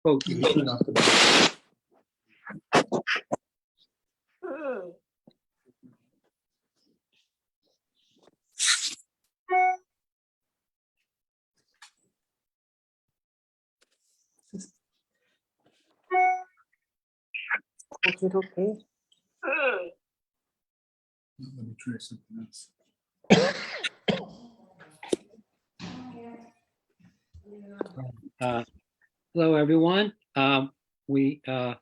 Focus. Okay. Let me try something else. Hello, everyone. We are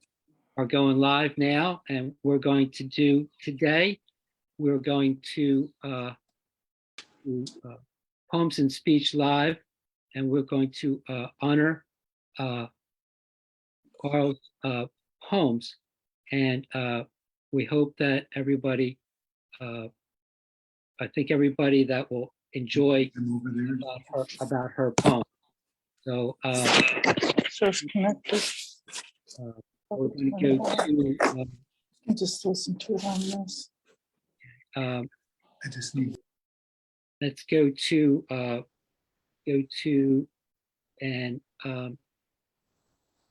going live now, and we're going to do today, we're going to do Poems and Speech Live, and we're going to honor Carl's poems. And we hope that everybody, I think everybody that will enjoy I'm over there. about her poem. So So it's connected. we're going to go to I just listen to it on this. I just need. let's go to and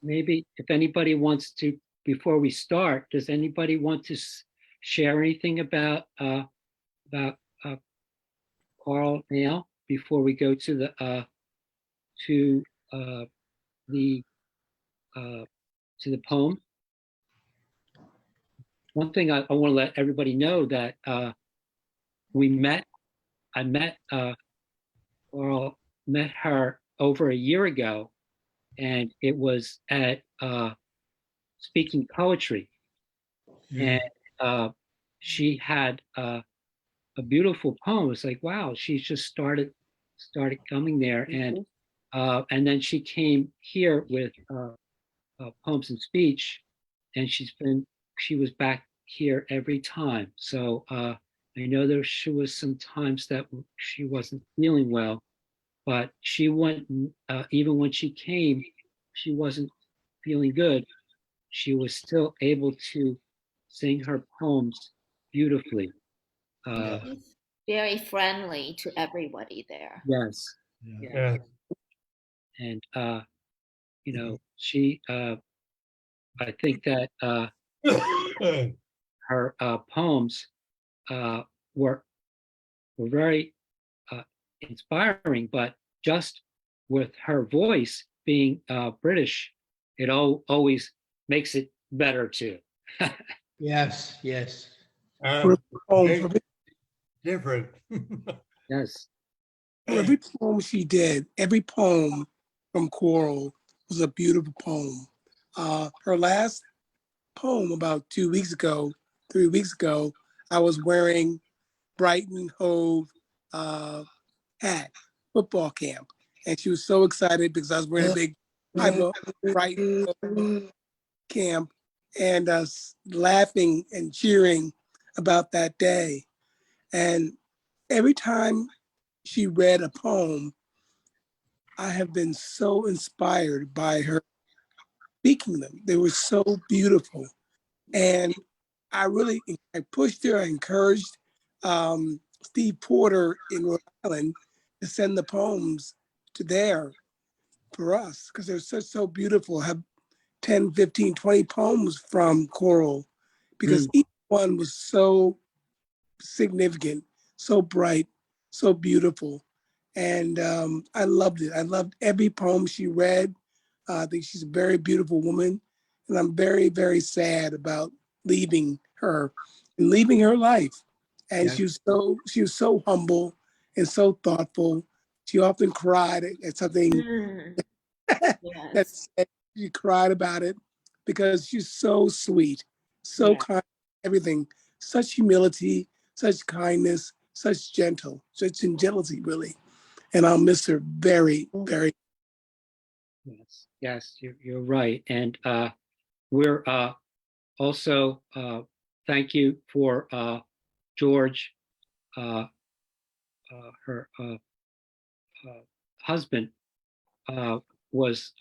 maybe if anybody wants to, before we start, does anybody want to share anything about Carl now before we go to the poem? One thing I want to let everybody know that I met her over a year ago, and it was at Speaking Poetry. And she had a beautiful poem. It's like, wow, she's just started coming there. And then she came here with Poems and Speech, and she was back here every time. So I know there was some times that she wasn't feeling well, but she went, even when she came, she wasn't feeling good. She was still able to sing her poems beautifully. He's very friendly to everybody there. Yes. Yeah. And you know, she I think that her poems were very inspiring, but just with her voice being British, it always makes it better too. Yes. Different. Yes. Every poem she did, every poem from Coral was a beautiful poem. Her last poem about 3 weeks ago, I was wearing Brighton Hove hat, football camp. And she was so excited because I was wearing a big Brighton Hove camp, and laughing and cheering about that day. And every time she read a poem, I have been so inspired by her speaking them. They were so beautiful. And I pushed her, I encouraged Steve Porter in Rhode Island to send the poems to there for us, because they're so beautiful. Have 10, 15, 20 poems from Coral, because each one was so significant, so bright, so beautiful. And I loved it. I loved every poem she read. I think she's a very beautiful woman. And I'm very, very sad about leaving her and leaving her life. And she was so humble and so thoughtful. She often cried at something that she cried about it, because she's so sweet, so kind, everything, such humility, such kindness, such gentility, really. And I'll miss her very, very. Yes, you're right. And we're also, thank you for George, her husband, was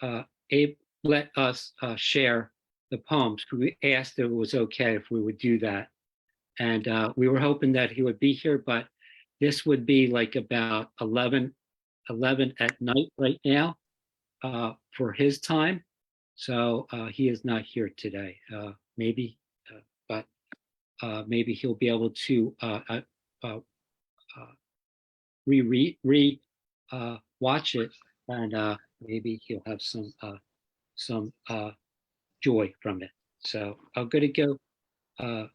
let us share the poems. We asked if it was okay if we would do that. And we were hoping that he would be here, but this would be like about 11 at night right now for his time. So he is not here today. Maybe, but maybe he'll be able to watch it, and maybe he'll have some joy from it. So I'm going to go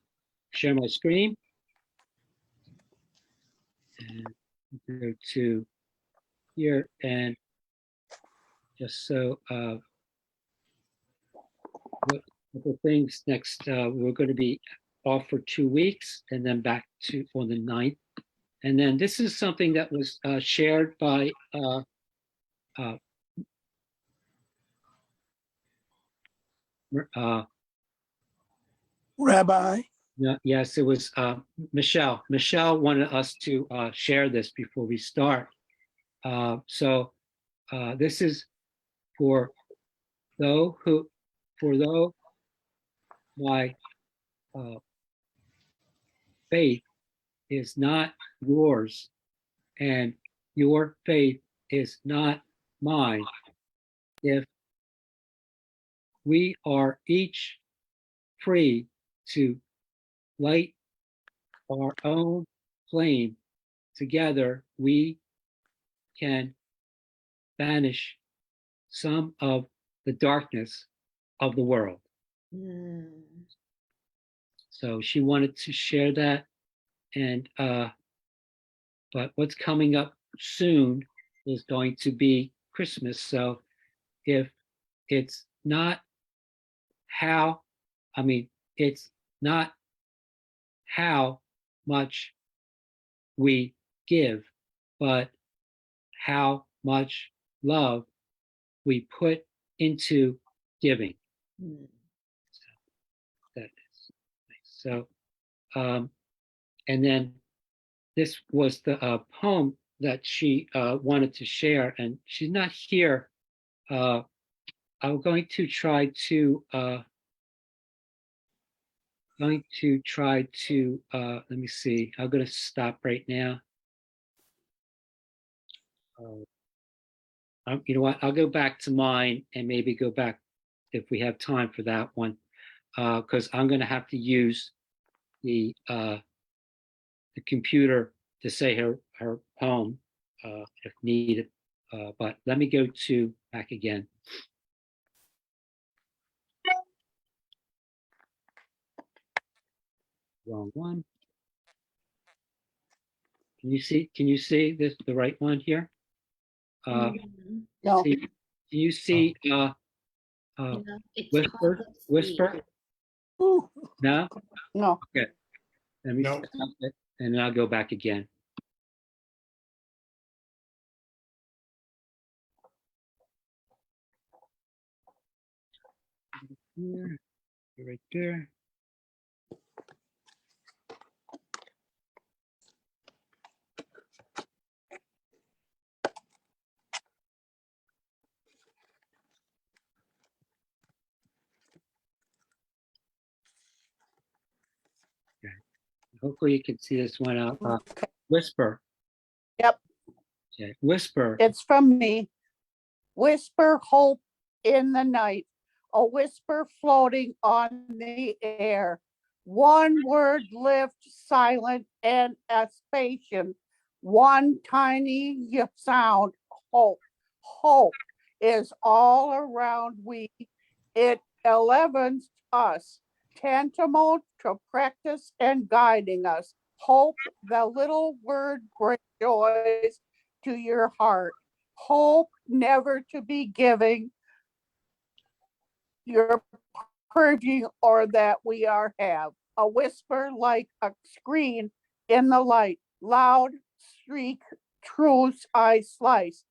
share my screen and go to here, and just so what couple things next. We're going to be off for 2 weeks and then back to on the 9th. And then this is something that was shared by Rabbi. yes, it was Michelle. Michelle wanted us to share this before we start. So this is for those my faith is not yours, and your faith is not mine. If we are each free to light our own flame, together we can banish some of the darkness of the world. So she wanted to share that, and but what's coming up soon is going to be Christmas. So if it's not it's not how much we give, but how much love we put into giving. So that is nice. So, and then this was the poem that she wanted to share, and she's not here. I'm going to try to let me see. I'm going to stop right now. You know what? I'll go back to mine and maybe go back if we have time for that one, because I'm going to have to use the computer to say her poem if needed. But let me go to back again. Wrong one. Can you see this the right one here? No. Can you see It's whisper? hard to see. Whisper? Ooh, No? no. Okay. Let me No. stop it, and then I'll go back again. Here, right there. Okay. Hopefully you can see this one out. Okay. Whisper. Yep. Okay. Whisper. It's from me. Whisper hope in the night, a whisper floating on the air. One word lift silent and aspiration. One tiny sound, hope. Hope is all around we. It elevens us, tantamount to practice and guiding us. Hope, the little word, brings joys to your heart. Hope never to be giving your purging or that we are have. A whisper like a screen in the light, loud shriek, truths I slice,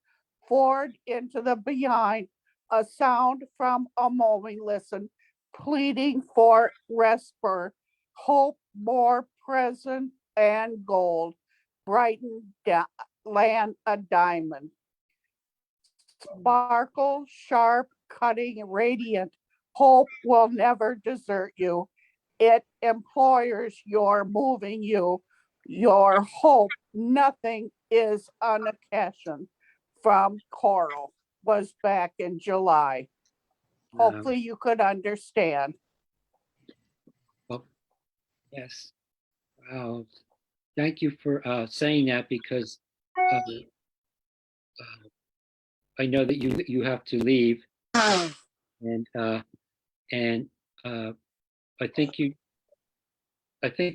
forward into the beyond, a sound from a moment listen, pleading for respite, hope more present and gold, brighten land a diamond. Sparkle, sharp, cutting, radiant. Hope will never desert you. It employers your moving you. Your hope, nothing is unoccasion. From Coral was back in July. Hopefully you could understand. Well, yes. Wow. Thank you for saying that, because I know that you have to leave, and I think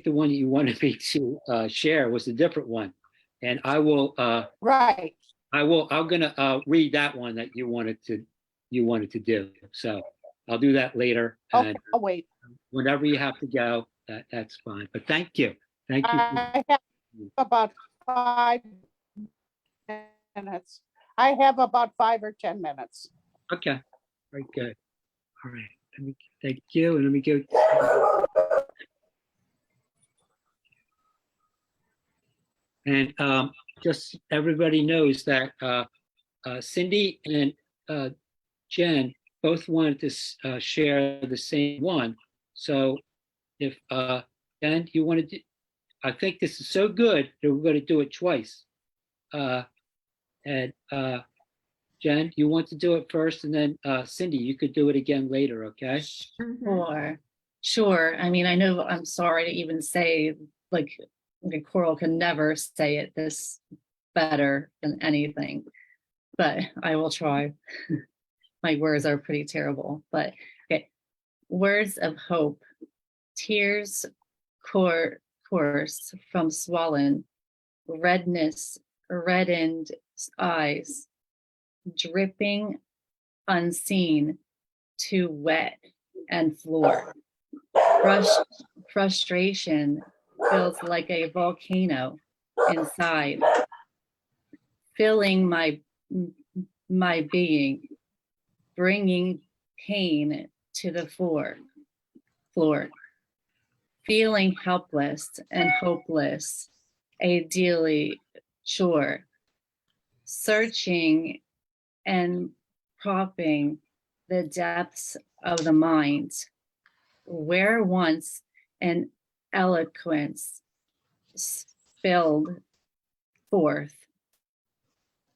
the one that you wanted me to share was a different one, and I will Right. I'm gonna read that one that you wanted to do. So I'll do that later, Okay, and I'll wait. whenever you have to go, that's fine. But thank you. I have about 5 minutes. I have about 5 or 10 minutes. Okay, very good. All right, thank you, and let me go. And just everybody knows that Cindy and Jen both wanted to share the same one. So if Jen, you want to do, I think this is so good that we're going to do it twice. And Jen, you want to do it first, and then Cindy, you could do it again later, okay? Sure. I mean, I know I'm sorry to even say, like, Coral can never say it this better than anything, but I will try. My words are pretty terrible, but okay. Words of hope. Tears course from swollen, reddened eyes, dripping unseen to wet and floor. Frustration feels like a volcano inside, filling my being, bringing pain to the floor, feeling helpless and hopeless, ideally sure, searching and propping the depths of the mind, where once an eloquence spilled forth,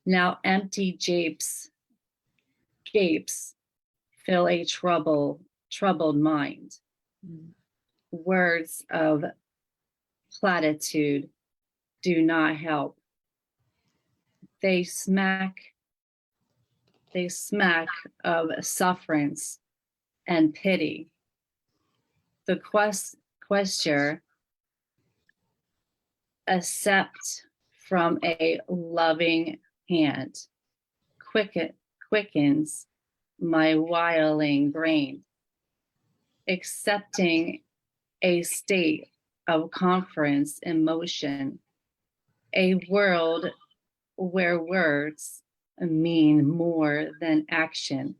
now empty gapes fill a troubled mind. Words of platitude do not help. They smack of sufferance and pity. The question accept from a loving hand quickens my whiling brain, accepting a state of conference emotion, a world where words mean more than action,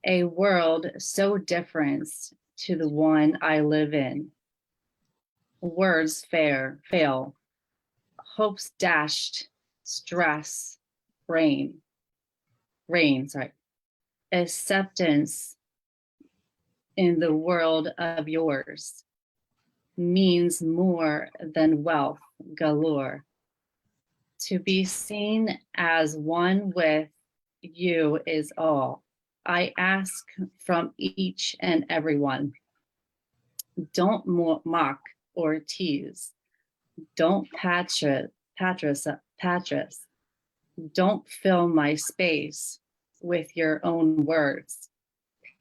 a world so different to the one I live in. Words fail, hopes dashed, stress, rain, acceptance in the world of yours means more than wealth galore. To be seen as one with you is all I ask from each and everyone. Don't mock or tease. Don't patras. Don't fill my space with your own words.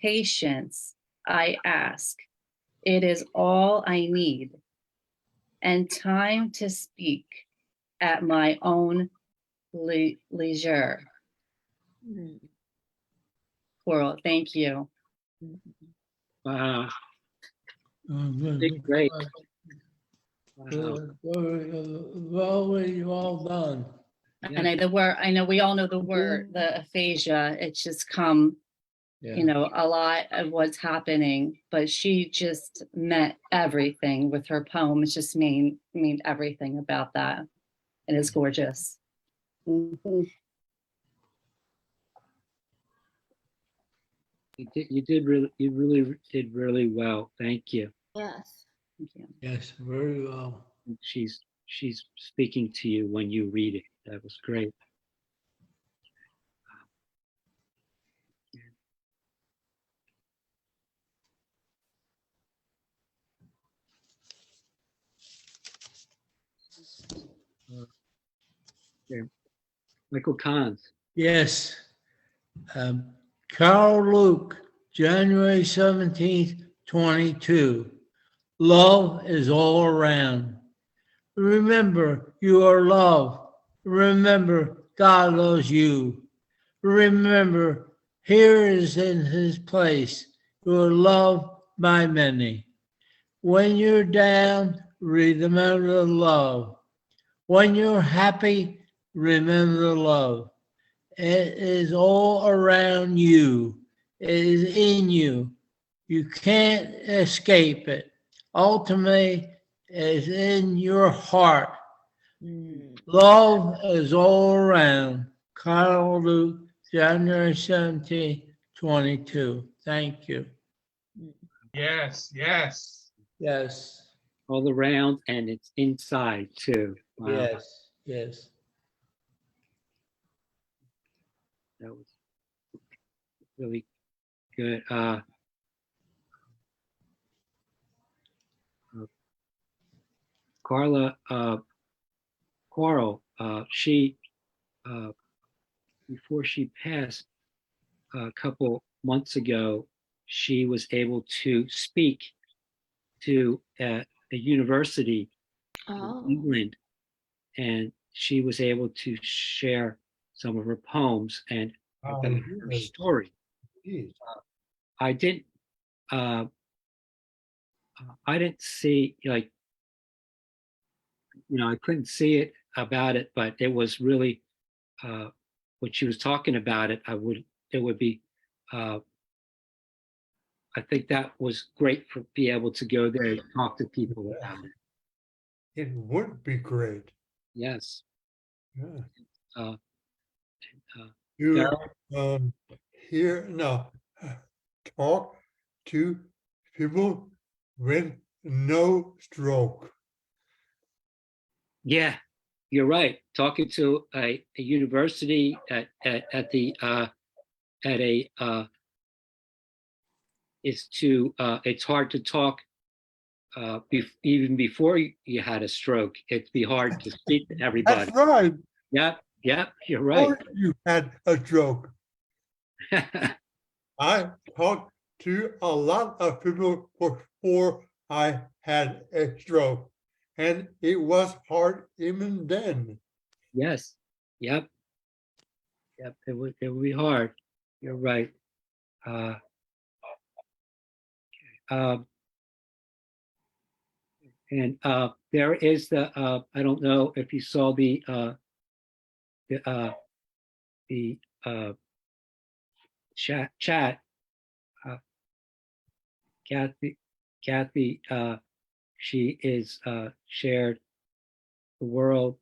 Patience, I ask. It is all I need. And time to speak at my own leisure. Coral, thank you. Wow, Good. great. Wow. Well done. And I know we all know the word, the aphasia. It's just come, a lot of what's happening, but she just meant everything with her poem. It just mean everything about that. And it's gorgeous. Mhm. You really did really well. Thank you. Yes. Thank you. Yes, very well. She's speaking to you when you read it. That was great. Michael Kahns. Yes. Carol Luke, January 17th, 22. Love is all around. Remember, you are loved. Remember, God loves you. Remember, here is in his place. You are loved by many. When you're down, remember the love. When you're happy, remember the love. It is all around you. It is in you. You can't escape it. Ultimately, it is in your heart. Love is all around. Carl Luke, January 17, 22. Thank you. Yes, yes. Yes, All around, and it's inside too. Wow, yes, yes. that was really good. Carla Quarrel, she before she passed a couple months ago, she was able to speak to a university in England, and she was able to share some of her poems and about her Yes. story. Yes. I didn't I didn't see, like, I couldn't see it about it, but it was really when she was talking about it, it would be I think that was great for be able to go there and talk to people about it. It would be great. Yes. Yeah. Uh, uh, You Daryl? hear no talk to people with no stroke. Yeah, you're right. Talking to a university at the at a it's hard to talk even before you had a stroke. It'd be hard to speak to everybody. That's right. Yep, yep, you're right. Or you had a stroke. I talked to a lot of people before I had a stroke, and it was hard even then. Yes, yep, yep. It would be hard. You're right. Uh, um, and there is I don't know if you saw the uh, the chat. Uh, Kathy, Kathy, she is shared the world,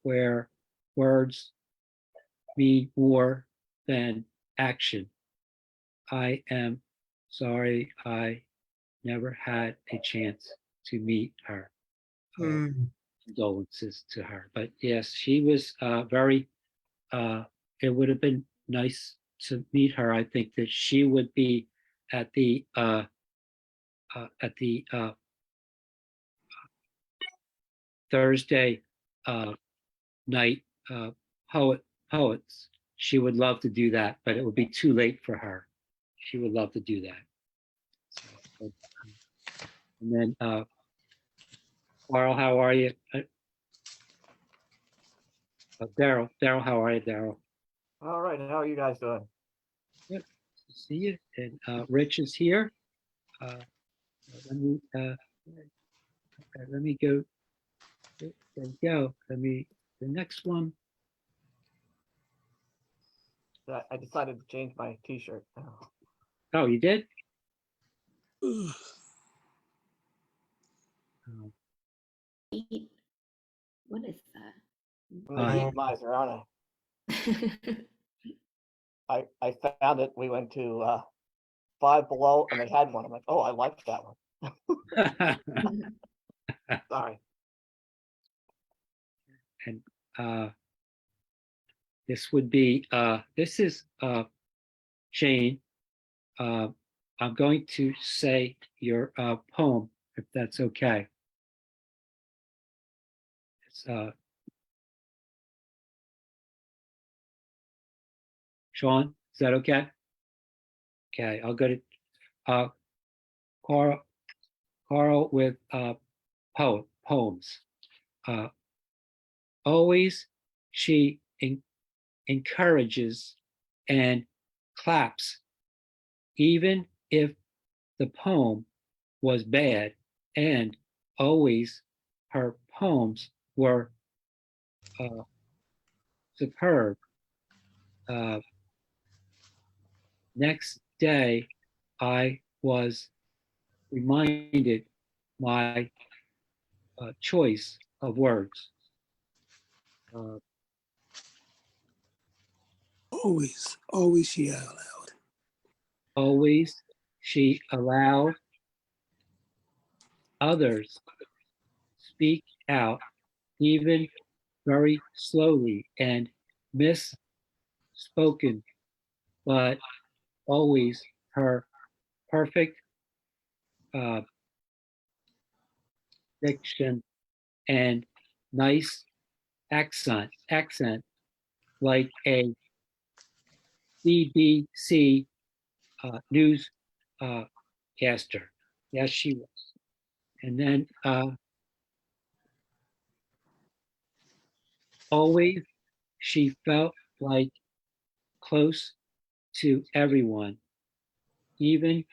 where words mean more than action. I am sorry I never had a chance to meet her. Mm. Condolences to her. But yes, she was very, it would have been nice to meet her. I think that she would be at the Thursday night poets. She would love to do that, but it would be too late for her. She would love to do that. So, and then Carl, how are you? Daryl, how are you, Daryl? All right, how are you guys doing? Good to see you. And Rich is here. Let me go. There we go. The next one. I decided to change my T-shirt. Oh, you did? What is that? I'm a heat miser, aren't I? I found it. We went to Five Below, and they had one. I'm like, oh, I like that one. Sorry. And this would be this is Shane. I'm going to say your poem, if that's okay. Sean, is that okay? Okay, I'll go to uh, Carl. Carl with poems. Uh, always she encourages and claps, even if the poem was bad, and always her poems were superb. Uh, next day, I was reminded my choice of words. Uh, Always she out loud. always she allowed others speak out, even very slowly and misspoken, but always her perfect uh, diction and nice accent like a BBC news caster. Yes, she was. And then always she felt like close to everyone, even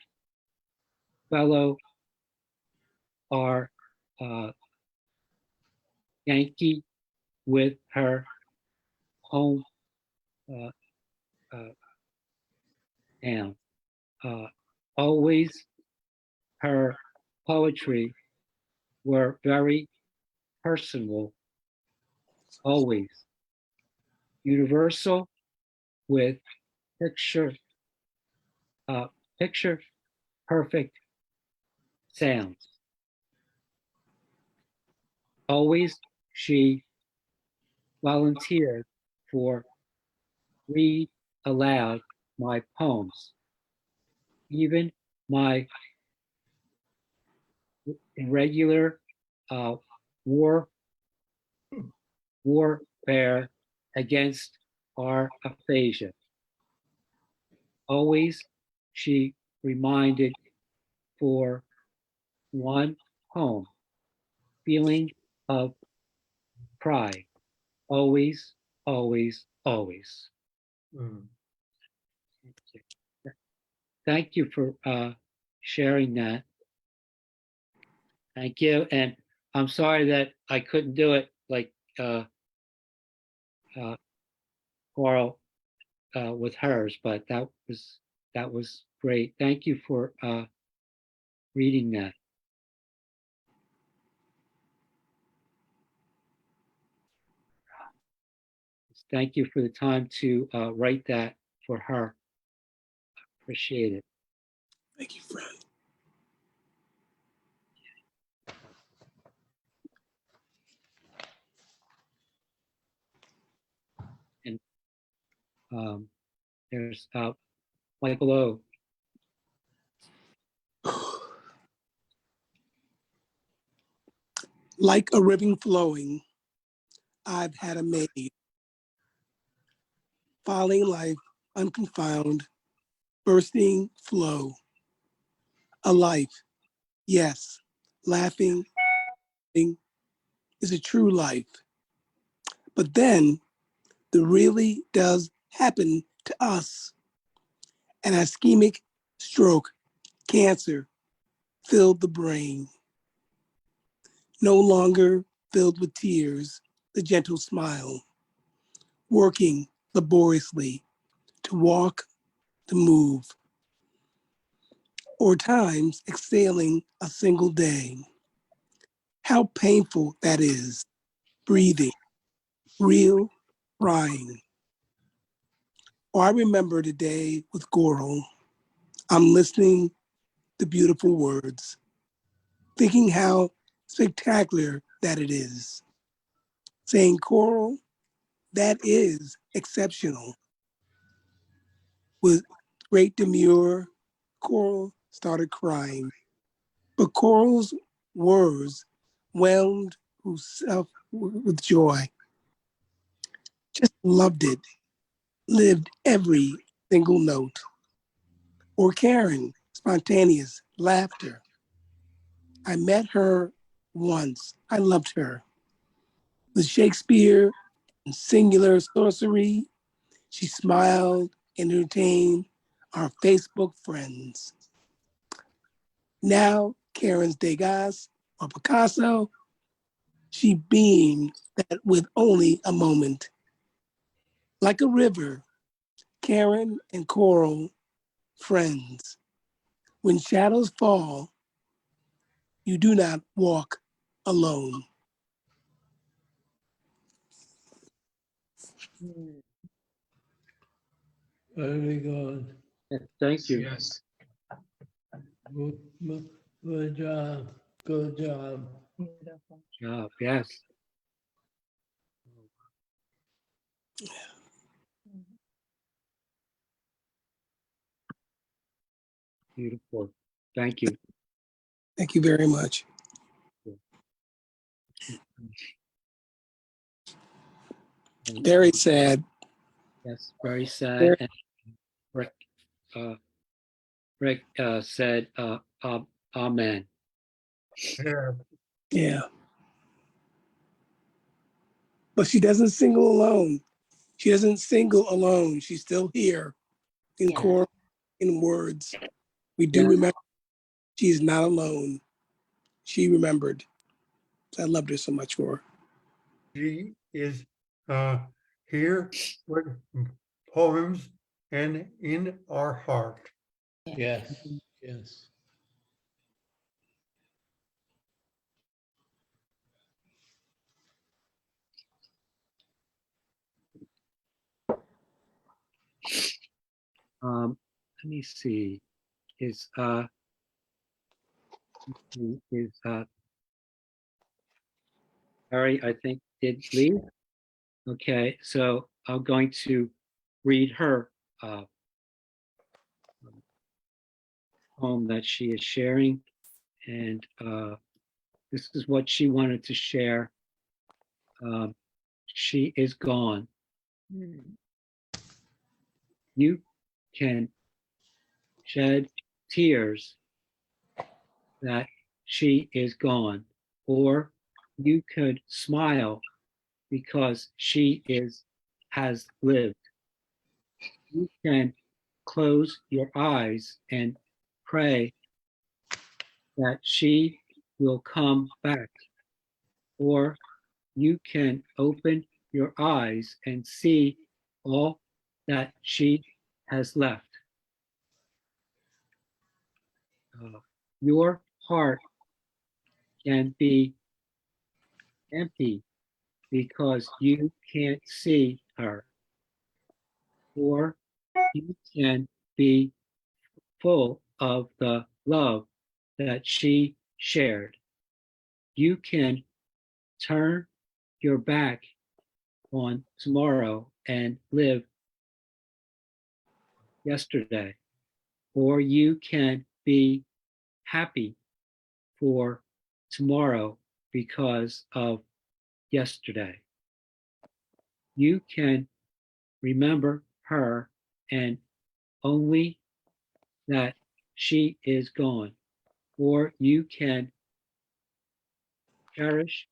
fellow our Yankee with her home uh, uh, town. Always her poetry were very personal, always universal with picture uh, picture perfect sounds. Always she volunteered for read aloud my poems, even my irregular uh, war warfare against our aphasia. Always she reminded for one home, feeling of pride. Always, always, always. Mm. Thank you for sharing that. Thank you. And I'm sorry that I couldn't do it like uh, Coral with hers, but that was great. Thank you for reading that. Thank you for the time to write that for her. Appreciate it. Thank you, friend. And there's Michael O. Like a ribbon flowing, I've had a maid, following life unconfound, bursting flow. A life, yes, laughing is a true life. But then the really does happen to us. An ischemic stroke, cancer, filled the brain. No longer filled with tears, the gentle smile, working laboriously to walk, to move, or times exhaling a single day. How painful that is, breathing, real, crying. Or I remember the day with Coral. I'm listening to beautiful words, thinking how spectacular that it is. Saying, Coral, that is exceptional. With great demure, Coral started crying. But Coral's words whelmed her with joy. Just loved it. Lived every single note. Or Karen, spontaneous laughter. I met her once. I loved her. With Shakespeare and singular sorcery, she smiled, entertained our Facebook friends. Now, Karen's Degas or Picasso, she beamed that with only a moment. Like a river, Karen and Coral, friends. When shadows fall, you do not walk alone. Very good. Thank you. Yes. Good job. Good job. Beautiful. Job. Yes. Beautiful. Thank you. Thank you very much. Very sad. Yes, very sad. Very- And Rick said, Amen. Yeah, Yeah. But she doesn't single alone. She doesn't single alone. She's still here in Yeah. Coral, in words. We do Yeah. remember she's not alone. She remembered. I loved her so much for her. she is here with poems and in our heart. Yes. Yes. Let me see. Is Harry, I think, did leave. Okay, so I'm going to read her poem that she is sharing, and this is what she wanted to share. She is gone. You can shed tears that she is gone, or you could smile because she has lived. You can close your eyes and pray that she will come back, or you can open your eyes and see all that she has left. Your heart can be empty because you can't see her, or you can be full of the love that she shared. You can turn your back on tomorrow and live yesterday, or you can be happy for tomorrow because of yesterday. You can remember her and only that she is gone, or you can cherish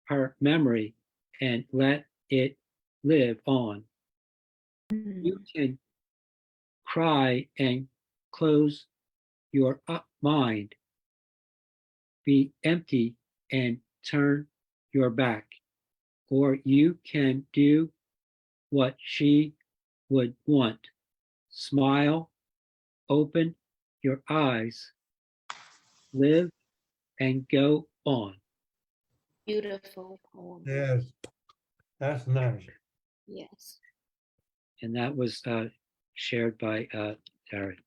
her memory and let it live on. You can cry and close your mind, be empty and turn your back, or you can do what she would want. Smile, open your eyes, live, and go on. Beautiful poem. Yes, that's nice. Yes. And that was shared by Darren.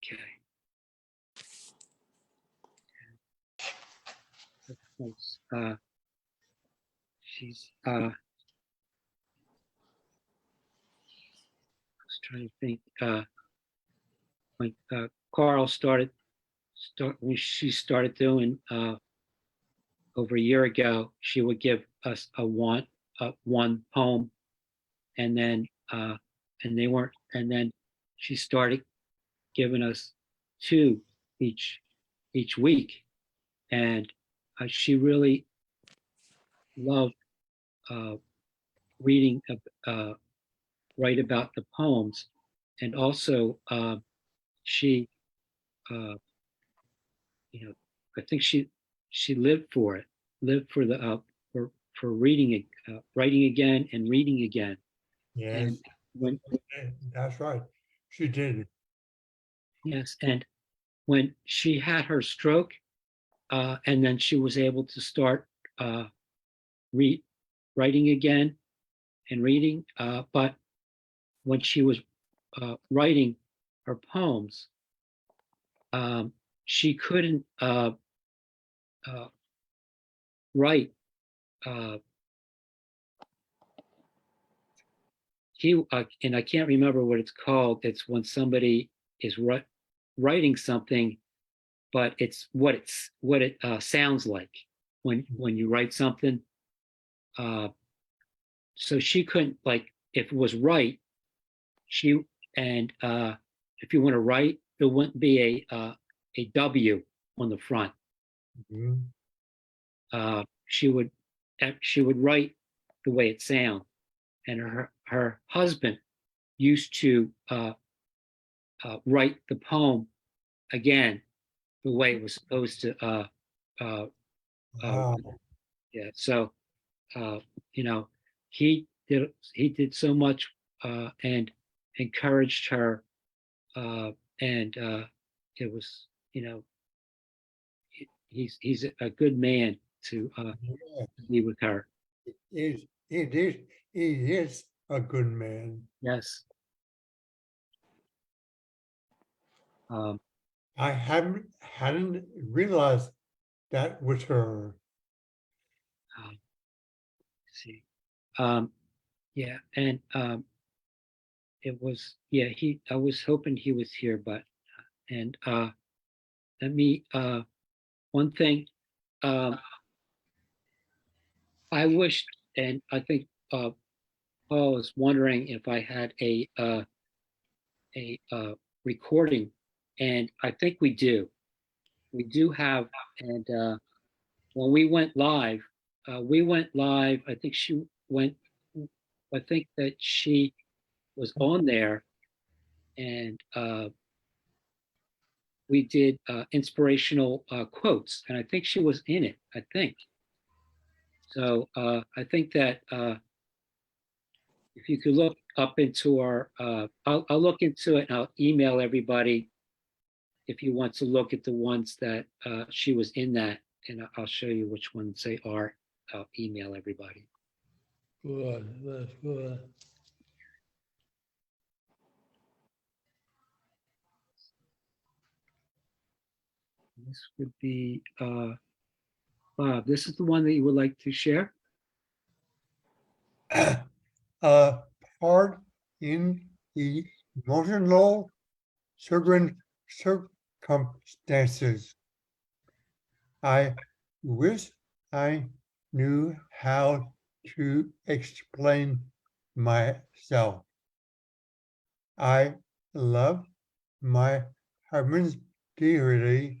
Okay. She's I was trying to think when Carl when she started doing over a year ago, she would give us one poem, and then and then she started giving us two each week, and she really loved uh, reading, write about the poems, and also she, uh, I think she lived for it, lived for the for reading it, writing again and reading again. Yes, And when that's right. She did. yes, and when she had her stroke, and then she was able to start uh, read writing again and reading. But when she was writing her poems, um, she couldn't uh, write. Uh, and I can't remember what it's called. It's when somebody is writing something, but it's what it sounds like when you write something. Uh, so she couldn't, like, if it was right, she and if you want to write, there wouldn't be a W on the front. Mhm. She would write the way it sounds, and her husband used to write the poem again the way it was supposed to. Uh, Wow. yeah, so uh, you know, he did so much and encouraged her, and it was, he's a good man to Yeah, be with her. he is a good man. Yes. Um, I hadn't realized that with her. let's see. Um, yeah, and it was, yeah, I was hoping he was here, but and let me one thing. Um, I wished, and I think Paul was wondering if I had a recording, and I think we do. We do have, and when we went live. I think she went. I think that she was on there, and we did inspirational quotes, and I think she was in it. I think so. I think that if you could look up into our, I'll look into it and I'll email everybody if you want to look at the ones that she was in that, and I'll show you which ones they are. I'll email everybody. Good, that's good. This would be Bob. This is the one that you would like to share. Part in the emotional circumstances. I wish I knew how to explain myself. I love my husband dearly,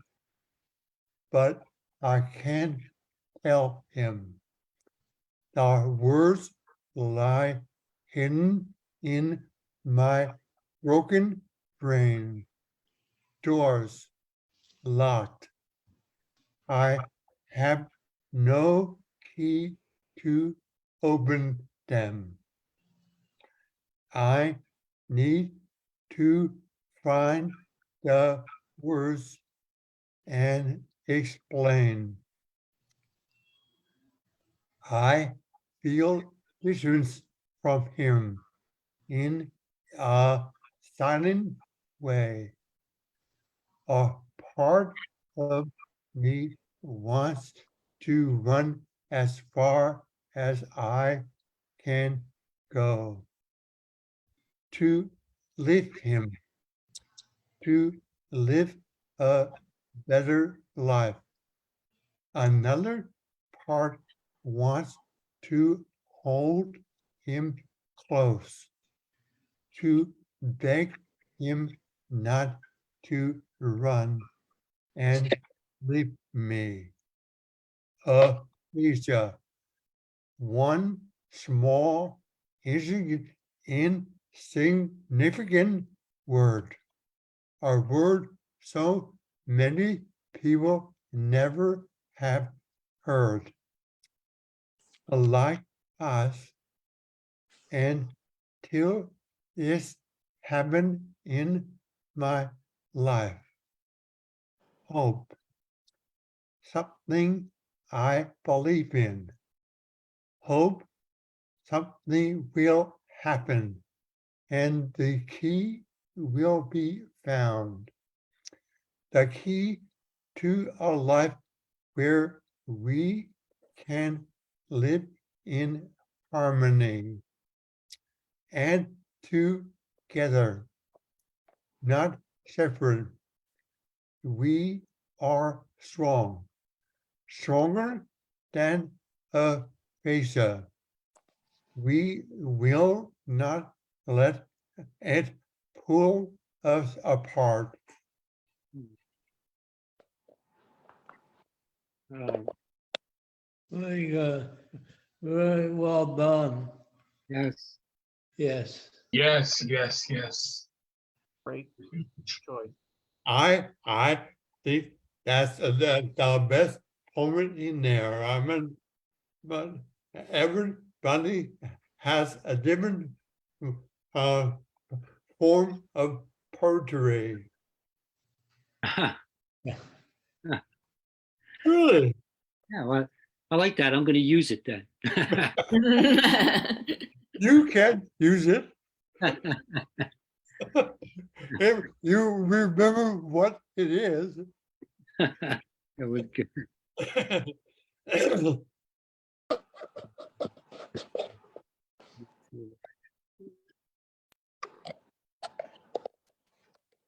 but I can't tell him. The words lie hidden in my broken brain. Doors locked. I have no key to open them. I need to find the words and explain. I feel distance from him in a silent way. A part of me wants to run as far as I can go, to lift him, to live a better life. Another heart wants to hold him close, to beg him not to run and leave me. Alicia, one small, insignificant word, a word so many people never have heard, like us, and till this happened in my life. Hope, something I believe in. Hope, something will happen, and the key will be found. The key to a life where we can live in harmony and together, not separate. We are strong, stronger than a Asia. We will not let it pull us apart. Um, Very good. Very well done. yes. Yes. Yes, yes, yes. Great choice. I think that's the best poem in there. I mean, but everybody has a different uh, form of poetry. Yeah, Really, well, I like that. I'm going to use it then. you can use it if you remember what it is. That was good.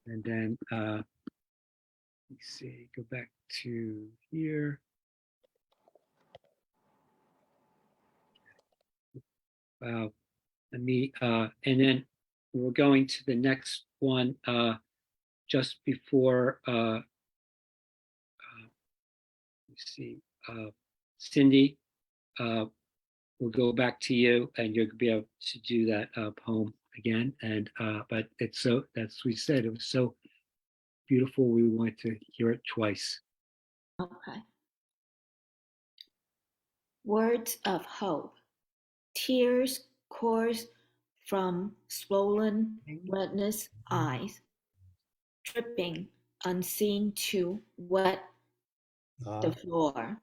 And then let's see, go back to here. Wow. Let me and then we're going to the next one just before let's see, Cindy, we'll go back to you and you'll be able to do that poem again. And but it's so, that's we said, it was so beautiful. We wanted to hear it twice. Okay. Words of hope. Tears course from swollen redness eyes, dripping unseen to wet the floor.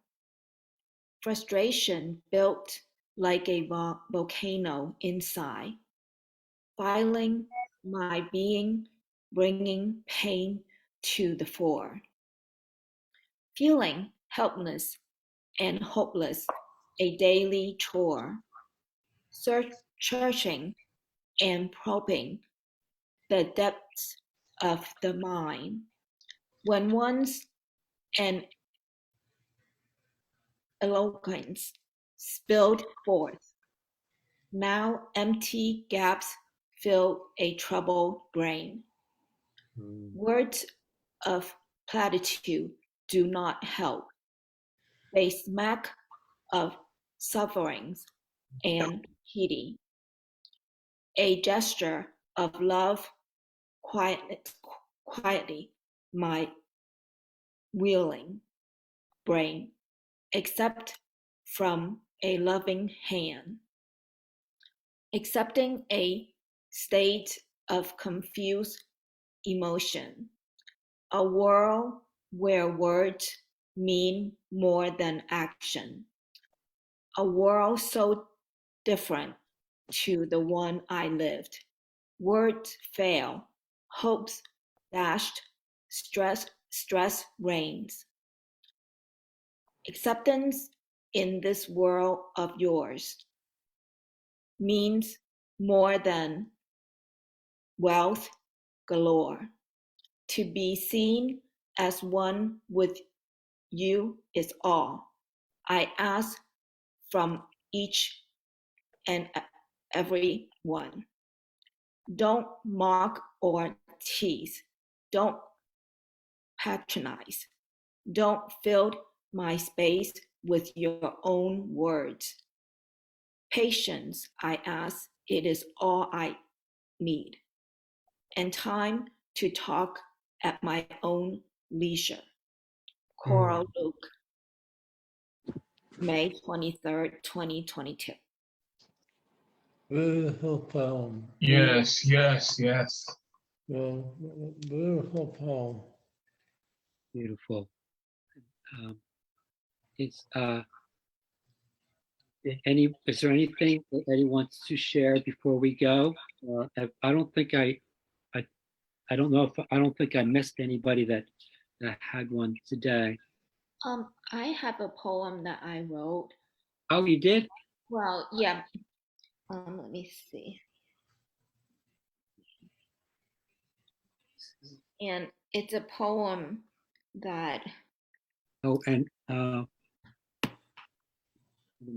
Frustration built like a volcano inside, filing my being, bringing pain to the fore. Feeling helpless and hopeless, a daily chore, searching and probing the depths of the mind. When once an eloquence spilled forth, now empty gaps fill a troubled brain. Words of platitude do not help. They smack of sufferings and pity. A gesture of love quietly my wheeling brain, except from a loving hand. Accepting a state of confused emotion, a world where words mean more than action, a world so different to the one I lived. Words fail, hopes dashed, stress reigns. Acceptance in this world of yours means more than wealth galore. To be seen as one with you is all. I ask from each and every one. Don't mock or tease. Don't patronize. Don't fill my space with your own words. Patience, I ask, it is all I need. And time to talk at my own leisure. Coral Luke, May 23rd, 2022. Beautiful poem. Yes, yes, yes. Beautiful poem. Beautiful. Is there anything that Eddie wants to share before we go? I don't think I don't know if I don't think I missed anybody that had one today. I have a poem that I wrote. Oh, you did? Well, yeah. Let me see. And it's a poem that Oh, and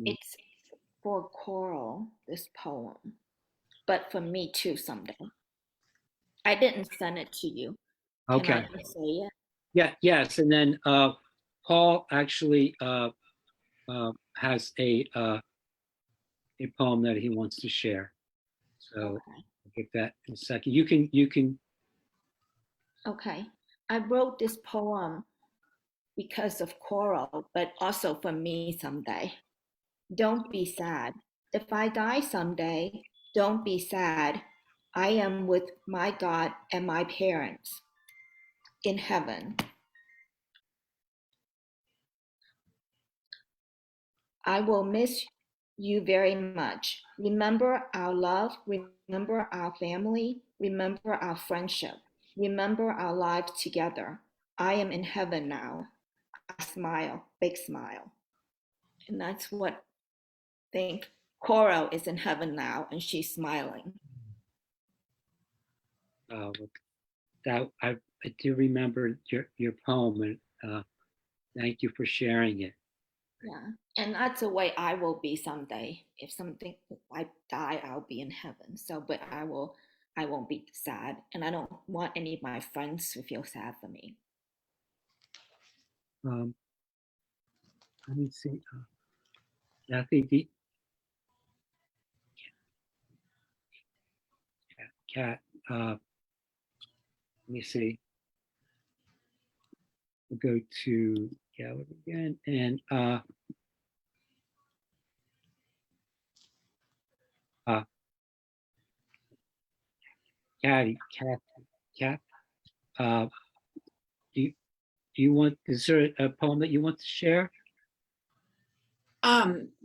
it's for Coral, this poem, but for me too someday. I didn't send it to you. Can okay. I just say it? Yeah, yes, and then Paul actually has a poem that he wants to share. So Okay. I'll get that in a second. You can. Okay. I wrote this poem because of Coral, but also for me someday. Don't be sad. If I die someday, don't be sad. I am with my God and my parents in heaven. I will miss you very much. Remember our love, remember our family, remember our friendship, remember our lives together. I am in heaven now. I smile, big smile. And that's what I think. Coral is in heaven now and she's smiling. That I do remember your poem, and thank you for sharing it. Yeah. And that's the way I will be someday. If I die, I'll be in heaven. So, but I won't be sad. And I don't want any of my friends to feel sad for me. Let me see. Kathy, Cat. Let me see. We'll go to gallery again, and Cat. Do you want? Is there a poem that you want to share?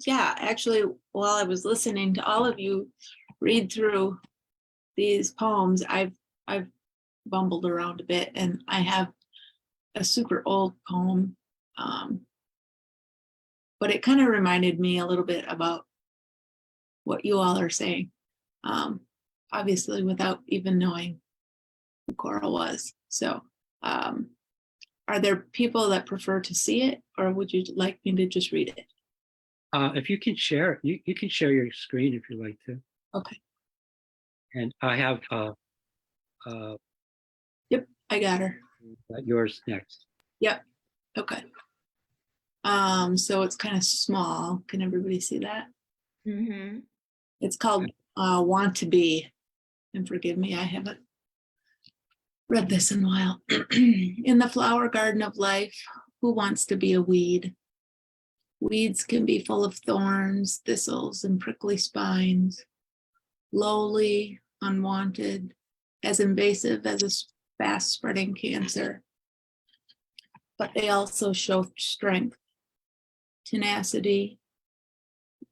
Yeah, actually, while I was listening to all of you read through these poems, I've bumbled around a bit, and I have a super old poem, but it kind of reminded me a little bit about what you all are saying, obviously without even knowing who Coral was. So are there people that prefer to see it, or would you like me to just read it? If you can share, you can share your screen if you like to. Okay. And I have Yep, I got her. Yours next. Yep. Okay. So it's kind of small. Can everybody see that? Mm-hmm. It's called Want to Be. And forgive me, I haven't read this in a while. In the flower garden of life, who wants to be a weed? Weeds can be full of thorns, thistles, and prickly spines, lowly, unwanted, as invasive as a fast-spreading cancer. But they also show strength, tenacity,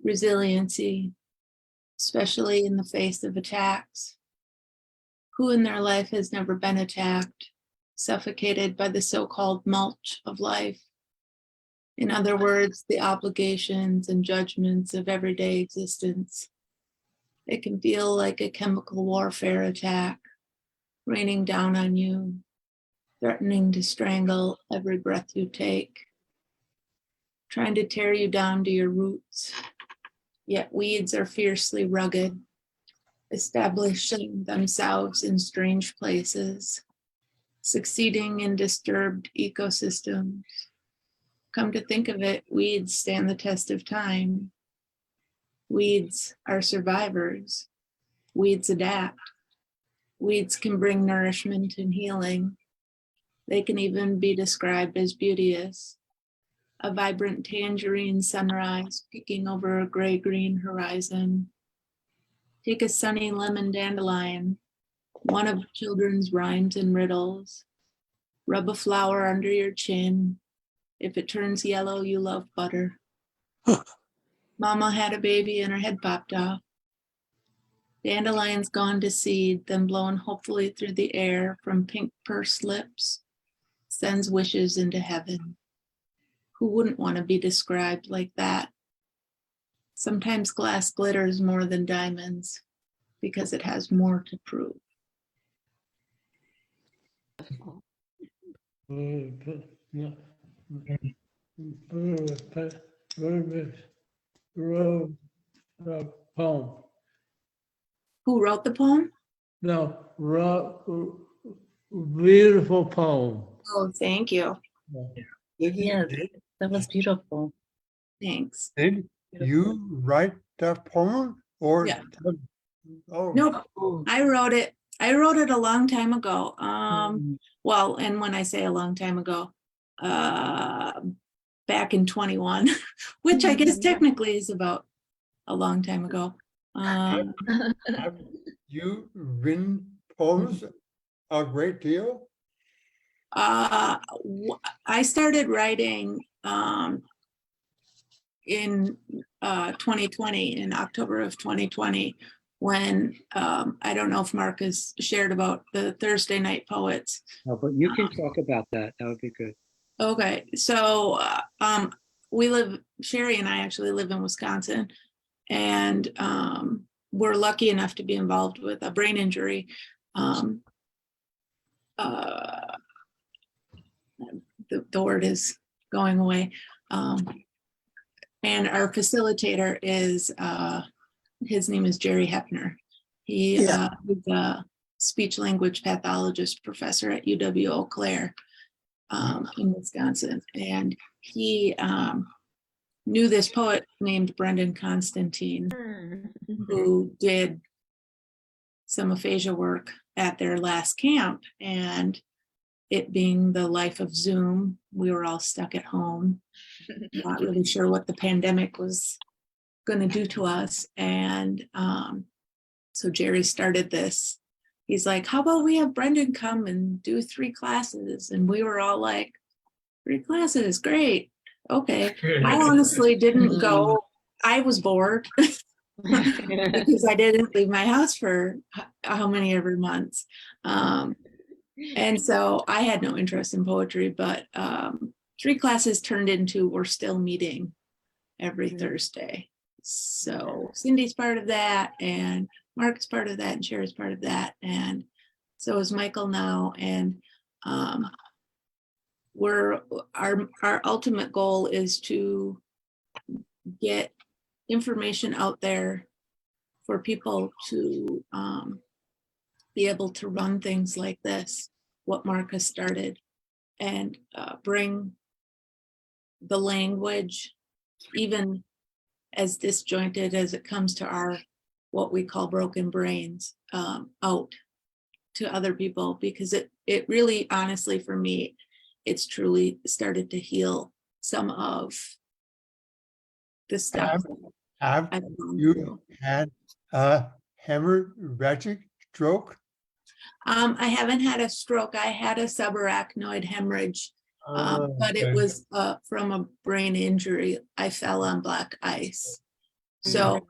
resiliency, especially in the face of attacks. Who in their life has never been attacked, suffocated by the so-called mulch of life? In other words, the obligations and judgments of everyday existence. It can feel like a chemical warfare attack, raining down on you, threatening to strangle every breath you take. trying to tear you down to your roots. Yet weeds are fiercely rugged, establishing themselves in strange places, succeeding in disturbed ecosystems. Come to think of it, weeds stand the test of time. Weeds are survivors. Weeds adapt. Weeds can bring nourishment and healing. They can even be described as beauteous. A vibrant tangerine sunrise peeking over a gray-green horizon. Take a sunny lemon dandelion, one of children's rhymes and riddles. Rub a flower under your chin. If it turns yellow, you love butter. Mama had a baby and her head popped off. Dandelion's gone to seed, then blown hopefully through the air from pink pursed lips, sends wishes into heaven. Who wouldn't want to be described like that? Sometimes glass glitters more than diamonds because it has more to prove. Poem. Who wrote the poem? No, beautiful poem. Oh, thank you. Yeah, that was beautiful. Thanks. Did you write that poem or? Yeah. Oh. Nope, I wrote it. I wrote it a long time ago. Well, and when I say a long time ago, back in 21, which I guess technically is about a long time ago. Have you written poems a great deal? I started writing in 2020, in October of 2020, when I don't know if Mark has shared about the Thursday night poets. No, but you can talk about that. That would be good. Okay, so we live, Sherry and I actually live in Wisconsin, and we're lucky enough to be involved with a brain injury. The word is going away. And our facilitator is, his name is Jerry Hepner. He is a speech language pathologist professor at UW Eau Claire in Wisconsin. And he knew this poet named Brendan Constantine, who did some aphasia work at their last camp. And it being the life of Zoom, we were all stuck at home, not really sure what the pandemic was going to do to us. And so Jerry started this. He's like, how about we have Brendan come and do 3 classes? And we were all like, 3 classes, great. Okay. I honestly didn't go. I was bored because I didn't leave my house for how many ever months. And so I had no interest in poetry, but 3 classes turned into we're still meeting every Thursday. So Cindy's part of that, and Mark's part of that, and Sherry's part of that, and so is Michael now. And our ultimate goal is to get information out there for people to be able to run things like this, what Mark has started, and bring the language, even as disjointed as it comes to our, what we call broken brains, out to other people, because it really, honestly, for me, it's truly started to heal some of the stuff. Have you had a hemorrhagic stroke? I haven't had a stroke. I had a subarachnoid hemorrhage, but it was from a brain injury. I fell on black ice. So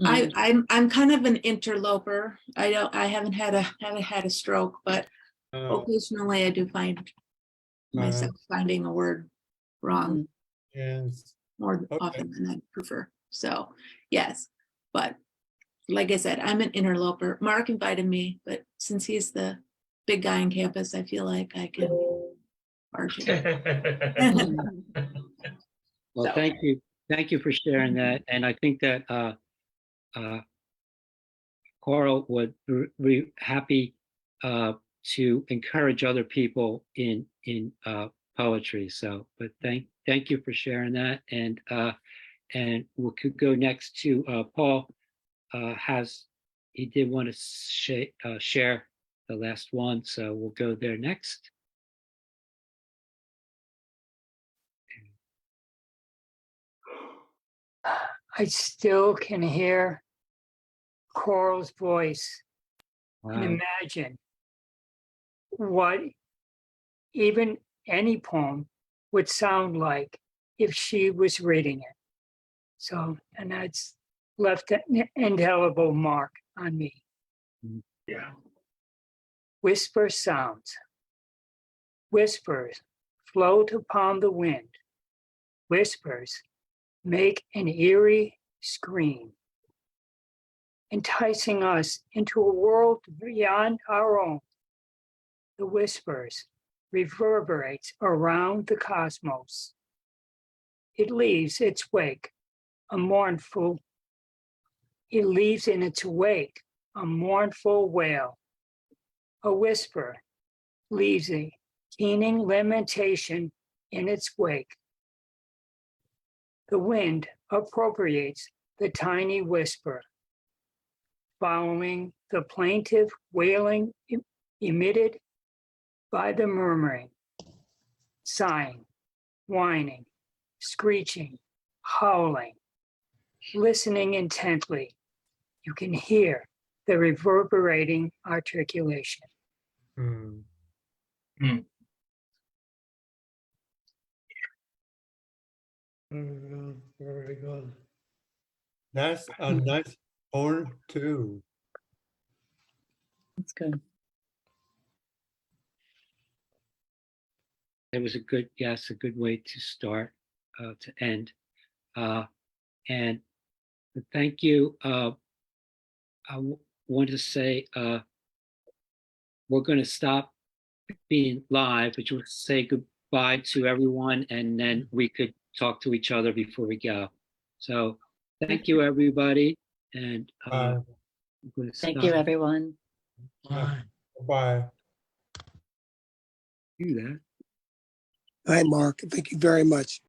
I'm kind of an interloper. I haven't had a stroke, but occasionally I do find myself finding a word wrong. Yes. More often than I prefer. So yes, but like I said, I'm an interloper. Mark invited me, but since he's the big guy on campus, I feel like I can barge in. Well, So- thank you for sharing that. And I think that Coral would be happy to encourage other people in poetry. So, but thank you for sharing that. And we could go next to Paul. He did want to share the last one, so we'll go there next. I still can hear Coral's voice and Wow. imagine what even any poem would sound like if she was reading it. So, and that's left an indelible mark on me. Yeah. Whisper sounds. Whispers float upon the wind. Whispers make an eerie scream, enticing us into a world beyond our own. The whispers reverberates around the cosmos. It leaves in its wake a mournful wail. A whisper leaves a keening lamentation in its wake. The wind appropriates the tiny whisper, following the plaintive wailing emitted by the murmuring, sighing, whining, screeching, howling. Listening intently, you can hear the reverberating articulation. Hmm. Very good. That's a nice poem too. That's good. It was a good way to start, to end. And thank you. Want to say we're going to stop being live, but you'll say goodbye to everyone, and then we could talk to each other before we go. So thank you, everybody. And I'm going to Thank stop. you, everyone. Bye. Bye. Do that. Hi, Mark. Thank you very much.